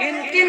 3-3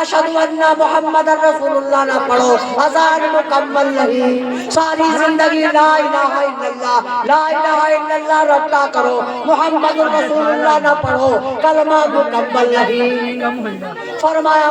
اشہدو ان محمد رسول اللہ نہ پڑھو اذان مکمل نہیں. ساری زندگی لا الہ الا اللہ لا الہ الا اللہ رٹا کرو, محمد رسول اللہ نہ پڑھو, کلمہ مکمل نہیں. فرمایا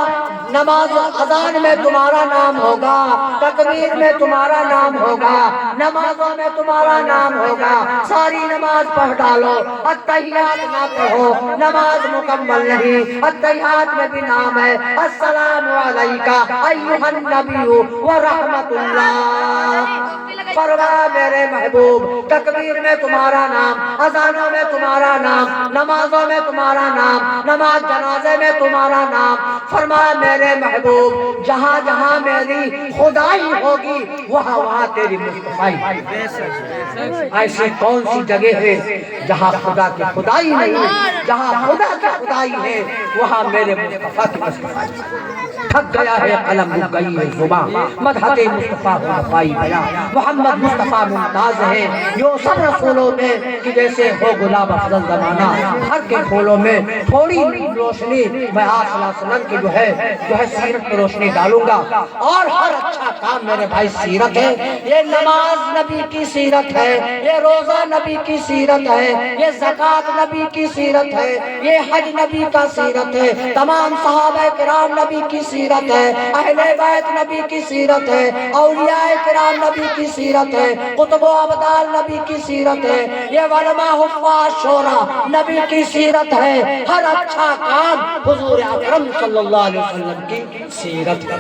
نماز اذان میں تمہارا نام ہوگا, تکبیر میں تمہارا نام ہوگا, نمازوں میں تمہارا نام ہوگا, ساری نماز پڑھ ڈالو. التحیات نہ پڑھو, نماز مکمل نہیں. التحیات میں بھی نام ہے السلام علیکہ ایھا النبی ورحمۃ اللہ. فرمایا میرے محبوب تکبیر میں تمہارا نام, اذانوں میں تمہارا نام, نمازوں میں تمہارا نام, نماز جنازے میں تمہارا نام. فرمایا میرے محبوب جہاں جہاں میری خدائی ہوگی وہاں وہاں تیری مصطفیٰ. ایسی کون سی جگہ ہے جہاں خدا کی خدائی نہیں, جہاں خدا کی خدائی ہے وہاں میرے مصطفیٰ کی مصطفیٰ. تھک گیا ہے قلم رک گئی ہے زباں, مدحت مصطفیٰ کو نفائی بیاں. محمد مصطفیٰ ممتاز ہے یوں سب رسولوں میں کہ جیسے ہو گلاب افضل زمانہ. ہر کے پھولوں میں تھوڑی روشنی میں آپ صلی اللہ علیہ وسلم کی جو ہے سیرت میں روشنی ڈالوں گا. اور ہر اچھا کام میرے بھائی سیرت ہے. یہ نماز نبی کی سیرت ہے, یہ روزہ نبی کی سیرت ہے, یہ زکوٰۃ نبی کی سیرت ہے, یہ حج نبی کا سیرت ہے, تمام صحابہ کرام نبی کی سیرت ہے, اہل بیت نبی کی سیرت ہے, اولیاء کرام نبی کی سیرت ہے, قطب و ابدال نبی کی سیرت ہے, یہ علماء حفاظ شورا نبی کی سیرت ہے. ہر اچھا کام حضور اکرم صلی اللہ علیہ وسلم کی سیرت ہے.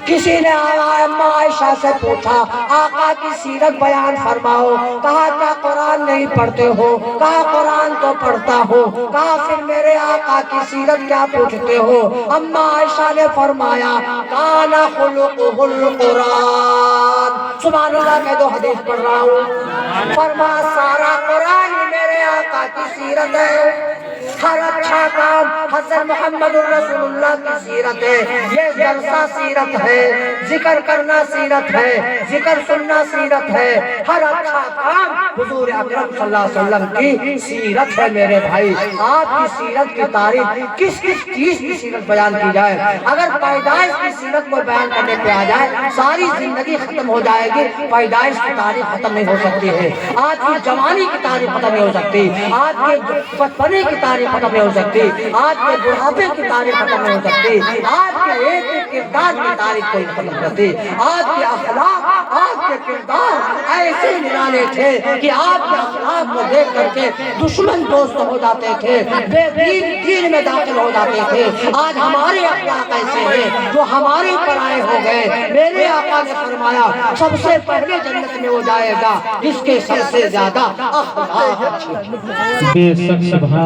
کسی نے اماں عائشہ سے پوچھا آقا کی سیرت بیان فرماؤ. کہا کیا قرآن نہیں پڑھتے ہو؟ کہا قرآن تو پڑھتا ہوں. کہا پھر میرے آقا کی سیرت کیا پوچھتے ہو؟ اماں عائشہ نے فرمایا کان خلقہ القرآن. سبحان اللہ میں دو حدیث پڑھ رہا ہوں. فرمایا سارا قرآن ہی میرے آقا کی سیرت ہے. ہر اچھا کام حضرت محمد رسول اللہ کی سیرت ہے. یہ جلسہ سیرت ہے, ذکر کرنا سیرت ہے, ذکر سننا سیرت ہے. ہر اچھا کام حضور اکرم صلی اللہ علیہ وسلم کی سیرت ہے. میرے بھائی آپ کی سیرت کی تعریف کس کس چیز کی سیرت بیان کی جائے؟ اگر پیدائش کی سیرت کو بیان کرنے پہ آ جائے ساری زندگی ختم ہو جائے گی. پیدائش کی تاریخ ختم نہیں ہو سکتی ہے, آپ کی جوانی کی تاریخ ختم نہیں ہو سکتی, آپ کے بچپنے کی تاریخ ختم نہیں ہو سکتی, آپ کے بڑھاپے کی تاریخ ختم نہیں ہو سکتی, آپ کے ایک ایک کردار کی تاریخ کوئی ختم نہیں ہوتی. آپ کے اخلاق, آپ کے کردار ایسے نرالے تھے کہ آپ کے اخلاق کو دیکھ کر کے دشمن دوست ہو جاتے تھے, بے دین دین میں داخل ہو جاتے تھے. آج ہمارے اخلاق ایسے ہیں جو ہمارے پرائے ہو گئے. میرے آقا نے فرمایا سب سے پہلے جنت میں وہ جائے گا جس کے سب سے زیادہ اخلاق اچھے.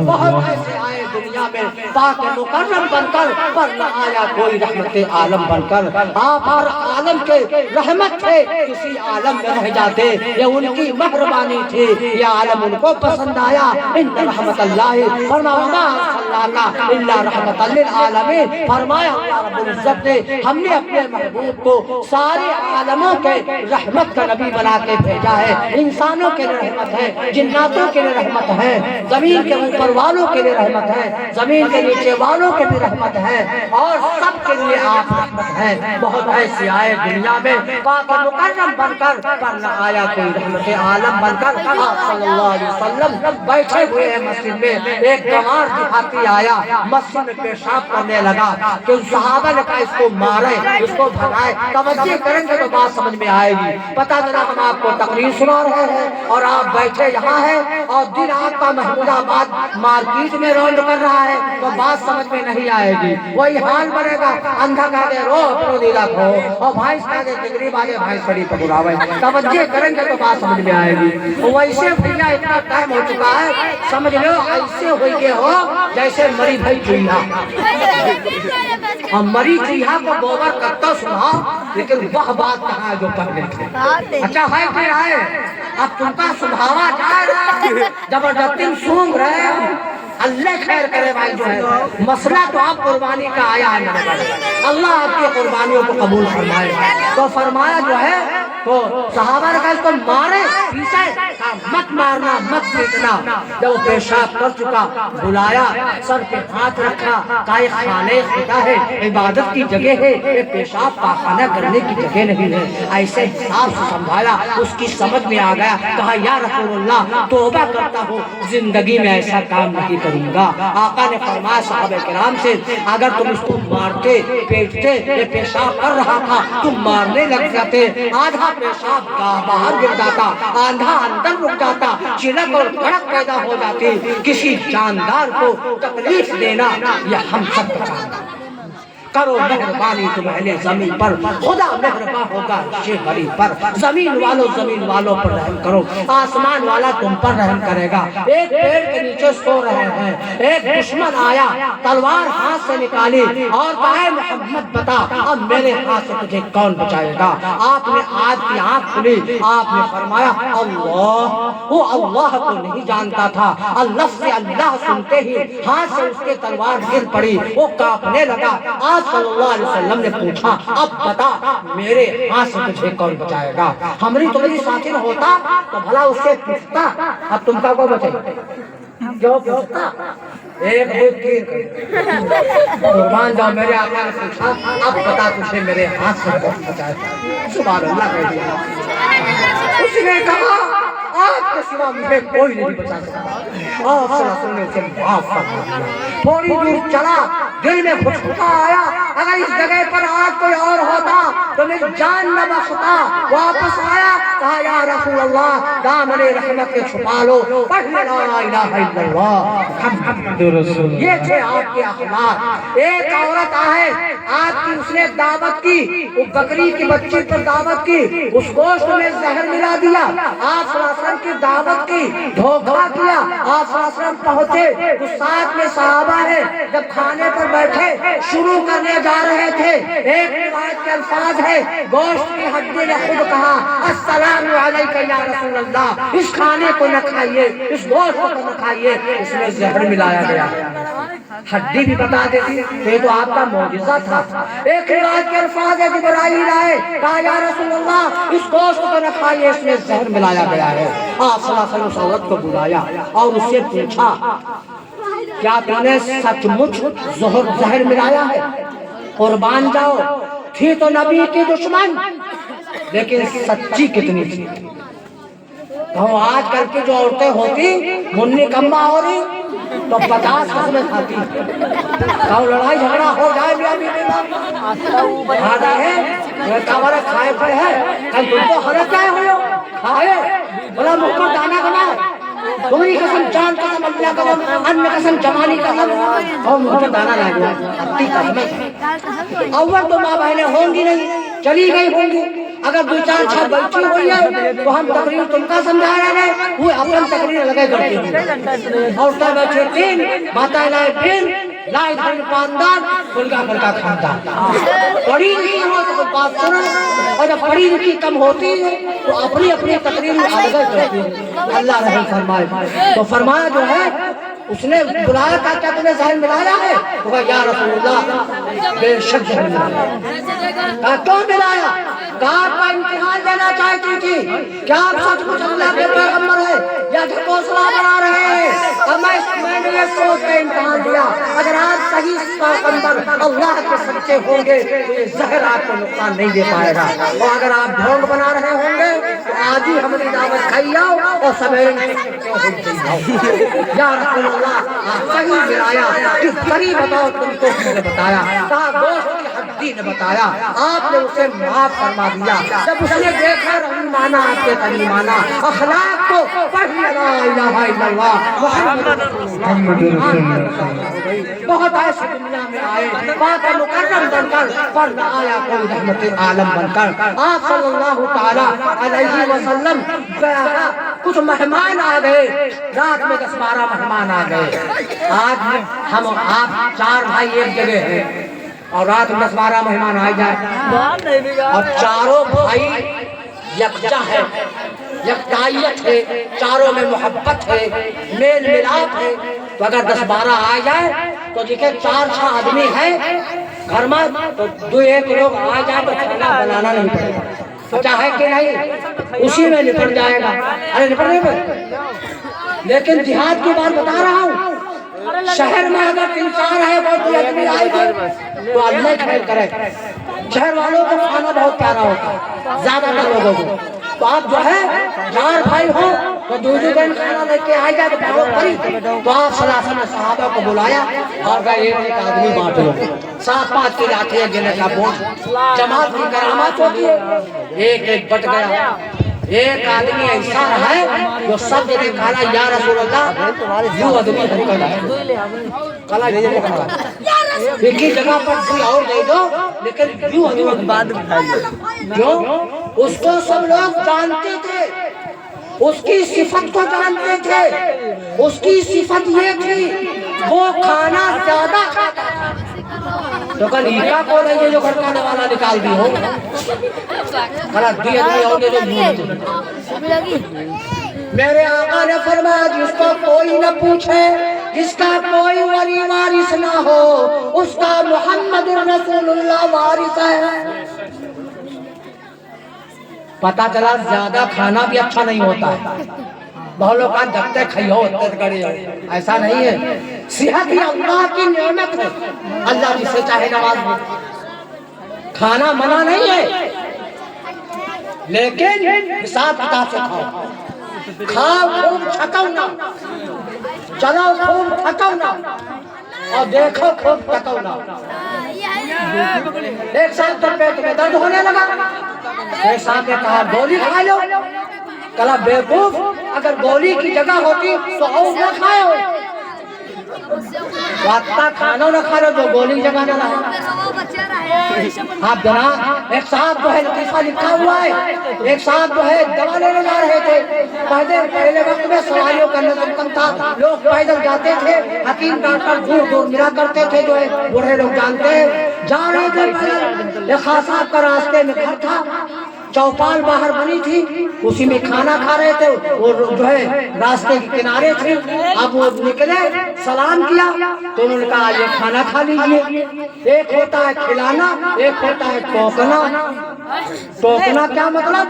بہت ایسے آئے دنیا میں پاک مکرم بن کر, پر نہ آیا کوئی رحمت عالم بن کر. آپ ہر عالم کے رحمت تھے, کسی عالم میں رہ جاتے. یہ ان کی مہربانی تھی, یہ عالم ان کو پسند آیا. ان رحمت اللہ فرمایا وما ارسلناک الا رحمت للعالمین. فرمایا اللہ رب العزت نے ہم نے اپنے محبوب کو سارے عالموں کے رحمت کا نبی بنا کے بھیجا ہے. انسانوں کے لیے رحمت ہے, جناتوں کے لیے رحمت ہے, زمین کے اوپر والوں کے لیے رحمت ہے, زمین کے نیچے والوں کے بھی رحمت ہے, اور سب کے لیے آپ رحمت ہیں. بہت ایسے آئے دنیا میں پاک مکرم بن کر, پر نہ آیا کوئی رحمت عالم بن کر. آپ صلی اللہ علیہ وسلم بیٹھے ہوئے ہیں مسجد میں, ایک گنوار دیہاتی آیا مسجد میں پیشاب کرنے لگا کہ صحابہ نے کہا اس کو مارے, اس کو بھگائے. توجہ کریں گے تو بات سمجھ میں آئے گی. پتہ چلا ہم آپ کو تقریر سنا رہے ہیں اور آپ بیٹھے یہاں ہیں اور دن آپ کا محمود آباد مارکیٹ میں رونڈ کر رہا ہے تو بات سمجھ میں نہیں آئے گی. وہی حال بنے گا, اندھا کہہ دے رو اپنو دیلا کھو, اور بھائیس کہہ دے تقریب آجے بھائیس پڑی پکڑاوے. توجہ کریں گے تو بات سمجھ میں آئے گی. ویسے بھیا اتنا ٹائم ہو چکا ہے, سمجھ لو ایسے ہوئی کے ہو جیسے مری بھائی چوہا. اور مری چوہا کو گوبر کرتا سنا, لیکن وہ بات کہاں ہے جو پہلے تھے. اچھا ہے پھر آئے, اب تم کا سبھاوا جا رہا ہے, زبردستی سونگ رہے ہو. اللہ خیر کرے بھائی. جو ہے مسئلہ تو آپ قربانی کا آیا ہے, اللہ آپ کی قربانیوں کو قبول فرمائے. تو فرمایا جو ہے تو صحابہ نے کہا اس کو مارے پیٹے، کہا مت مارنا مت پیٹنا۔ جب وہ پیشاب کر چکا بلایا، سر پہ ہاتھ رکھا، کہا یہ خانہ خدا ہے، عبادت کی جگہ ہے، یہ پیشاب پاخانہ کرنے کی جگہ نہیں ہے۔ ایسے حساب سے سنبھالا، اس کی سمجھ میں آ گیا، کہا یا رسول اللہ توبہ کرتا ہوں، زندگی میں ایسا کام نہیں کروں گا۔ آقا نے فرمایا صحابہ کرام سے اگر تم اس کو مارتے پیٹتے، یہ پیشاب کر رہا تھا تم مارنے لگ جاتے، آدھا پیشاب باہر گر جاتا، آدھا اندر رک جاتا، چلک اور کڑک پیدا ہو جاتی، کسی جاندار کو تکلیف دینا یہ ہم سب کا کام ہے۔ کرو مہربانی تم اہل زمین پر، خدا مہربان ہوگا شیخ غریب پر۔ زمین والوں پر رحم کرو، آسمان والا تم پر رحم کرے گا۔ ایک پیڑ کے نیچے سو رہے ہیں، ایک دشمن آیا، تلوار ہاتھ سے نکالی اور کہا محمد بتا اب میرے ہاتھ سے تجھے کون بچائے گا؟ آپ نے آج کی آنکھ کھلی، آپ نے فرمایا اللہ، وہ اللہ کو نہیں جانتا تھا، اللہ سے اللہ سنتے ہی ہاتھ سے اس کے تلوار گر پڑی، وہ کانپنے لگا۔ آپ صلی اللہ علیہ وسلم نے پوچھا اب بتا میرے ہاتھ سے تجھے کون بچائے گا؟ ہماری تمہاری ساتھی نہ ہوتا تو بھلا اس سے پوچھتا اب تم کا کو بچے، جو پوچھتا ایک دو تین قربان جاؤ میرے آقا نے پوچھا اب بتا تجھے میرے ہاتھ سے کون بچائے گا؟ سبحان اللہ کہہ دیا۔ اس نے کہا آپ کے سوا مجھے کوئی نہیں بچا سکتا۔ آپ صلی اللہ علیہ وسلم نے اسے معاف فرما دیا۔ تھوڑی دور چلا، دل میں خشکا آیا اگر اس جگہ پر آج کوئی اور ہوتا تو میری جان نہ بخشتا۔ واپس آیا، کہا یا رسول اللہ دامن رحمت کے چھپا لو، پڑھ لا الہ الا اللہ محمد رسول اللہ۔ یہ تھے آپ کے اخلاق۔ ایک عورت آئے، آپ کی اس نے دعوت کی، وہ بکری کی بچی پر دعوت کی، اس گوشت میں زہر ملا دیا، آپ صلی اللہ علیہ وسلم کی دعوت کی، دھوکہ کیا۔ آپ صلی اللہ علیہ وسلم پہنچے، اس ساتھ میں صحابہ ہے، جب کھانے پر بیٹھے شروع کرنے جا رہے تھے، ایک روایت کے الفاظ ہے گوشت کی ہڈی نے خود کہا السلام علیکہ یا رسول اللہ، اس کھانے کو نہ کھائیے، اس گوشت کو نہ کھائیے، اس میں زہر ملایا گیا۔ ہڈی بھی بتا دیتی تو یہ تو آپ کا معجزہ تھا۔ ایک روایت کے الفاظ ہے جبرائیل آئے، کہا یا رسول اللہ اس گوشت کو نہ کھائیے، اس میں زہر ملایا گیا ہے۔ آپ صلی اللہ علیہ وسلم اس عورت کو بلایا اور اس سے پوچھا کیا تم نے سچ مچ زہر ملایا ہے؟ قربان جاؤ، تھی تو نبی کی دشمن لیکن سچی کتنی تھی۔ تو آج کل کی جو عورتیں ہوتی منی کما ہو رہی تو 50 قسمیں کھاتی، کہو لڑائی جھگڑا ہو جائے میاں بیوی میں آدھا ہے ہمارا کھائے پڑے ہے، کل تم تو حرک آئے ہو کھائے بلا منہ پر دانا بنا، تمہاری قسم جان قسم اللہ قسم ان قسم جمالی قسم اور منہ پر دانا لا گیا اتی قسمیں۔ اول تو ماں بہنیں ہوں گی نہیں، چلی گئی ہوں گی، اگر دو چار چھا بچی ہوئی ہے تو ہم تقریر تم کا سمجھا رہے ہیں، وہ اپن تقریر لگے کرتے ہیں۔ اور تب بچے تین ماتا لائے پھر لائے دھن پاندان کلگا کلگا خاندان، پڑھی لکھی ہو تو بات سنو، اور جب پڑھی لکھی کم ہوتی ہے تو اپنی اپنی تقریر لگے کرتی ہے۔ اللہ رحم فرمائے۔ تو فرمایا جو ہے اس نے بلایا کہا کیا تمہیں زہر ملایا ہے؟ تو کہا یا رسول اللہ بے شک زہر ملایا۔ کہا کیوں ملایا؟ کہا آپ کا امتحان دینا چاہتی تھی، کیا آپ سچ مچ اللہ کے پیغمبر ہے یا حوصلہ بنا رہے ہیں؟ اب میں نے یہ سوچ کے امتحان دیا اگر آپ صحیح پیغمبر اللہ کے سچے ہوں گے تو یہ زہر آپ کو نقصان نہیں دے پائے گا، اور اگر آپ ڈھونگ بنا رہے ہوں گے تو آج ہی ہماری دعوت کھائی آؤ اور سویرے یا رسول اللہ آپ صحیح ملایا، کس طریق بتاؤ تم کو نے بتایا، کہا گوشت کی ہڈی نے بتایا، آپ نے اسے معاف فرما دیا۔ جب اس نے دیکھا رحیمانہ آپ کے کریمانہ اخلاق کو پڑھ لا الہ الا اللہ محمد رسول اللہ۔ بہت ایسے دنیا میں آئے پاک مکرم بن کر پر نہ آیا کوئی رحمت عالم بن کر۔ آپ صلی اللہ تعالی علیہ وسلم کچھ مہمان آ گئے، رات میں 10-12 مہمان آ گئے۔ آج ہم آپ 4 بھائی ایک جگہ ہیں اور رات میں 10-12 مہمان آ جائے اور چاروں بھائی یکجا ہے، یکتائیت ہے، چاروں میں محبت ہے، میل ملاپ ہے، تو اگر 10-12 آ جائے تو دیکھیں 4-6 آدمی ہیں گھر میں تو 2-1 لوگ آ جائے تو کھانا بنانا نہیں پڑے گا، اچھا ہے کہ نہیں؟ اسی میں نپٹ جائے گا. ارے نپٹنے میں. لیکن جہاد کی بات بتا رہا ہوں. شہر میں اگر تنکار ہے وہ کوئی آدمی آئے گا تو اللہ خیر کرے. شہر والوں کو کھانا بہت پیارا ہوتا ہے زیادہ تر لوگوں کو. تو آپ جو ہے چار بھائی ہو تو دوسری دن کھانا لے کے آئے جائے تو بہت بڑی. تو آپ صلی اللہ علیہ وسلم نے صحابہ کو بلایا اور کہا ایک آدمی بانٹ لو. 7-5 کی لاٹھی ہے گنے کا بوجھ. جماعت کی کرامت ہوتی ہے. ایک ایک بٹ گیا. ایک آدمی ایسا ہے جو سب نے کہا یا رسول اللہ یوں آدمی ہم کر ہے کلا یہ کہا ایک ہی جگہ پر کوئی اور دے دو لیکن یوں آدمی بعد کیوں اس کو سب لوگ جانتے تھے. اس کی صفت کو جانتے تھے. اس کی صفت یہ تھی وہ کھانا زیادہ کھاتا تھا. تو کل ایکا کو نہیں جو گھٹکانے والا نکال دی ہو غلط دی آدمی اور دے جو میرے آقا نے فرمایا جس کو کوئی نہ پوچھے جس کا کوئی ولی وارث نہ ہو اس کا محمد رسول اللہ وارث ہے. پتا چلا زیادہ کھانا بھی اچھا نہیں ہوتا ہے. بہت لوگ کہاں جگتے کھائیو ایسا نہیں ہے. صحت ہی اللہ کی نعمت ہے. اللہ جسے چاہے نواز دے. کھانا منع نہیں ہے لیکن حساب کتاب سے کھاؤ. کھاؤ خوب تھکو نہ. چلو خوب تھکو نہ اور دیکھو خوب تھکو نہ. ایک سال تک پیٹ میں درد ہونے لگا. ایک ساتھ نے کہا گولی کھا لو. کہا بیوقوف اگر گولی کی جگہ ہوتی تو اور نہ کھائے ہو. وقتا کھانا نہ کھا لو جو گولی جگہ نہ رہا. آپ جناب ایک صاحب جو ہے لطیفہ لکھا ہوا ہے. ایک صاحب جو ہے دوا لینے جا رہے تھے. پہلے وقت میں سواریوں کا نظم کم تھا. لوگ پیدل جاتے تھے. حکیم ڈاکٹر دور دور ملا کرتے تھے جو ہے بوڑھے لوگ جانتے ہیں. جا رہے تھے پیدل. ایک خاص صاحب کا راستے میں گھر تھا. چوپال باہر بنی تھی اسی میں کھانا کھا رہے تھے. وہ جو ہے راستے کے کنارے تھے. اب وہ نکلے سلام کیا تو انہوں نے کہا یہ کھانا کھا لیجئے. ایک ہوتا ہے کھلانا ایک ہوتا ہے ٹوکنا. ٹوکنا کیا مطلب